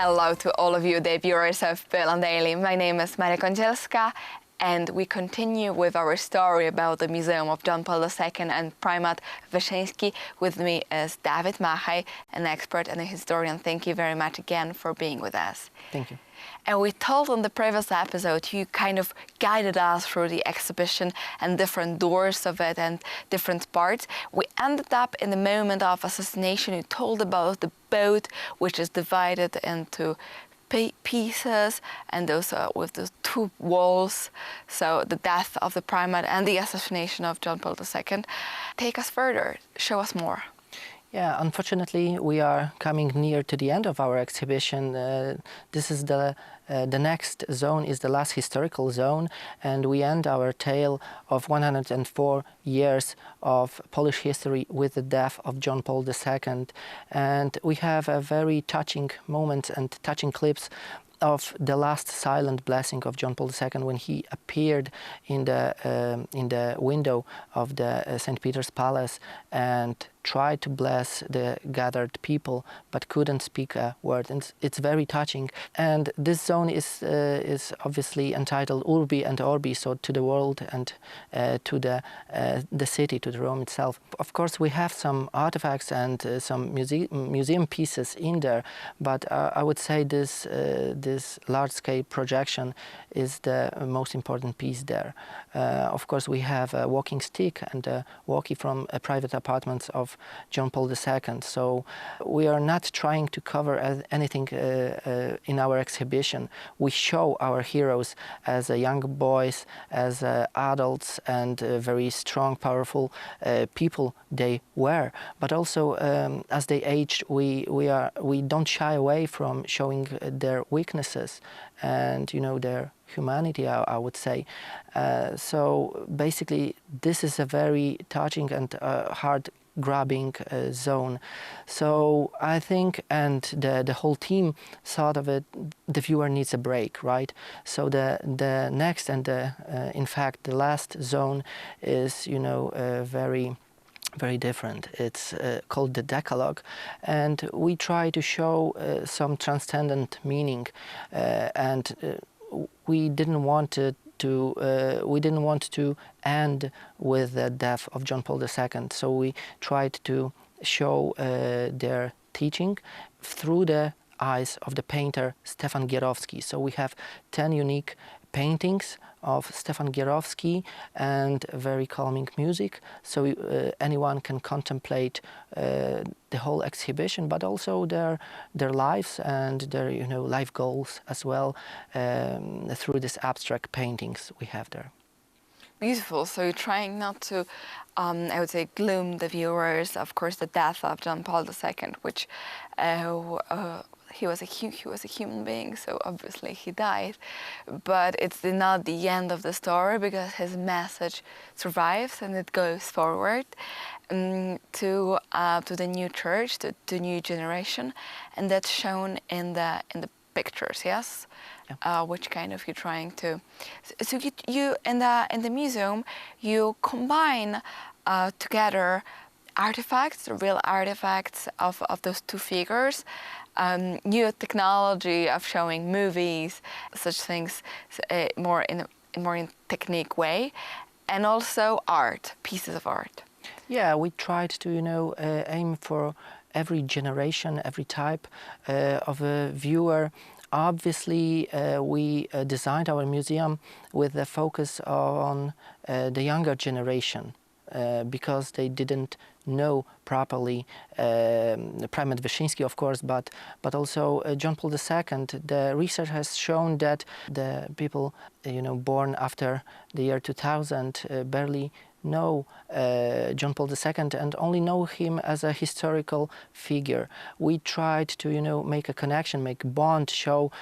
Hello to all of you, the viewers of Poland Daily. My name is Maria Kądzielska, and we continue with our story about the Museum of John Paul II and Primate Wyszyński. With me is David Machaj, an expert and a historian. Thank you very much again for being with us. Thank you. And we told on the previous episode, you kind of guided us through the exhibition and different doors of it and different parts. We ended up in the moment of assassination. You told about the boat, which is divided into pieces, and those with the two walls. So the death of the primate and the assassination of John Paul II. Take us further. Show us more. Yeah, unfortunately, we are coming near to the end of our exhibition. This is the next zone is the last historical zone, and we end our tale of 104 years of Polish history with the death of John Paul II. And we have a very touching moment and touching clips of the last silent blessing of John Paul II when he appeared in the window of the St. Peter's Palace and tried to bless the gathered people, but couldn't speak a word. And it's very touching. And this zone is obviously entitled Urbi and Orbi, so to the world and to the city, to the Rome itself. Of course, we have some artifacts and some museum pieces in there, but I would say this large-scale projection is the most important piece there. Of course, we have a walking stick and a walkie from private apartments of John Paul II. So we are not trying to cover anything in our exhibition. We show our heroes as young boys, as adults, and very strong, powerful people they were. But also, as they aged, we don't shy away from showing their weaknesses and their humanity, I would say. So basically, this is a very touching and heart-grabbing zone. So I think, and the whole team thought of it, the viewer needs a break, right? So the next and in fact the last zone is very different. It's called the Decalogue, and we try to show some transcendent meaning, and we didn't want to end with the death of John Paul II. So we tried to show their teaching through the eyes of the painter Stefan Gierowski. So we have 10 unique paintings of Stefan Gierowski and very calming music, so anyone can contemplate the whole exhibition, but also their lives and their life goals as well through these abstract paintings we have there. Beautiful. So you're trying not to, I would say, gloom the viewers. Of course, the death of John Paul II, which he was a human being, so obviously he died. But it's not the end of the story, because his message survives and it goes forward to the new church, to the new generation, and that's shown in the pictures. Yes. Yeah. Which kind of you're trying to. So you in the museum you combine together artifacts, real artifacts of those two figures, new technology of showing movies, such things, more in technique way, and also art, pieces of art. Yeah, we tried to aim for every generation, every type of a viewer. Obviously, we designed our museum with a focus on the younger generation because they didn't know properly Primate Wyszyński, of course, but also John Paul II. The research has shown that the people born after the year 2000 barely know John Paul II and only know him as a historical figure. We tried to make a connection, make a bond, show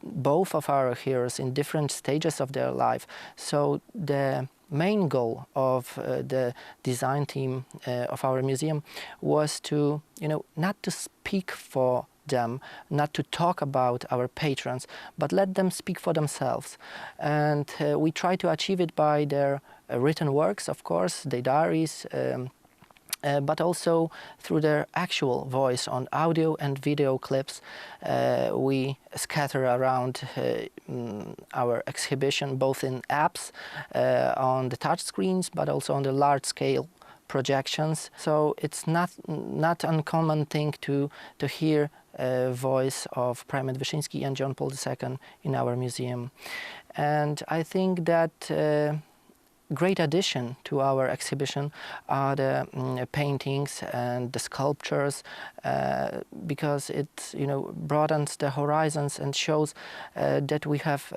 both of our heroes in different stages of their life. So the main goal of the design team of our museum was to not to speak for them, not to talk about our patrons, but let them speak for themselves. And we try to achieve it by their written works, of course, their diaries, but also through their actual voice on audio and video clips. We scatter around our exhibition, both in apps, on the touch screens, but also on the large-scale projections. So it's not uncommon thing to hear a voice of Primate Wyszyński and John Paul II in our museum. And I think that great addition to our exhibition are the paintings and the sculptures, because it broadens the horizons and shows that we have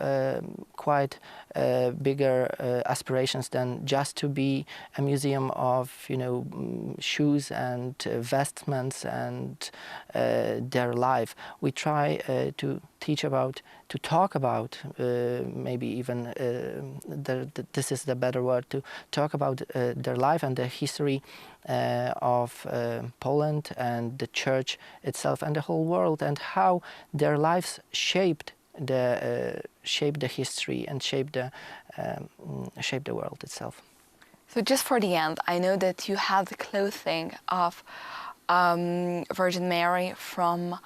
quite bigger aspirations than just to be a museum of shoes and vestments and their life. We try to talk about maybe even this is the better word, to talk about their life and the history of Poland and the church itself and the whole world, and how their lives shaped the history and shaped the world itself. So just for the end, I know that you have the clothing of Virgin Mary from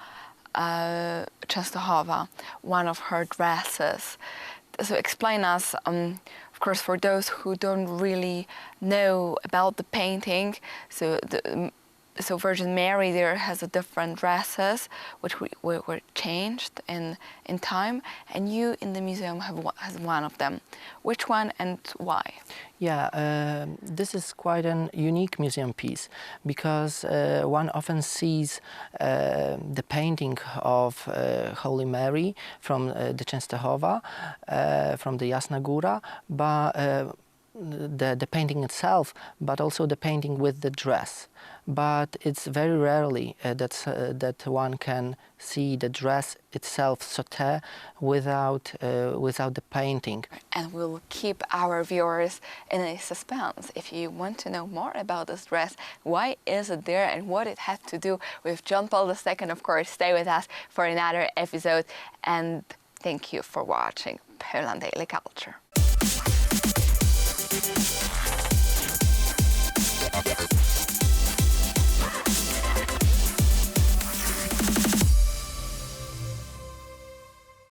Częstochowa, one of her dresses. So explain us, of course, for those who don't really know about the painting, so Virgin Mary there has a different dresses which were changed in time, and you in the museum has one of them. Which one and why? Yeah, this is quite an unique museum piece, because one often sees the painting of Holy Mary from the Częstochowa, from the Jasna Góra, but the painting itself, but also the painting with the dress. But it's very rarely that one can see the dress itself sauté without the painting. And we'll keep our viewers in a suspense. If you want to know more about this dress, why is it there and what it had to do with John Paul II, of course, stay with us for another episode. And thank you for watching Poland Daily Culture.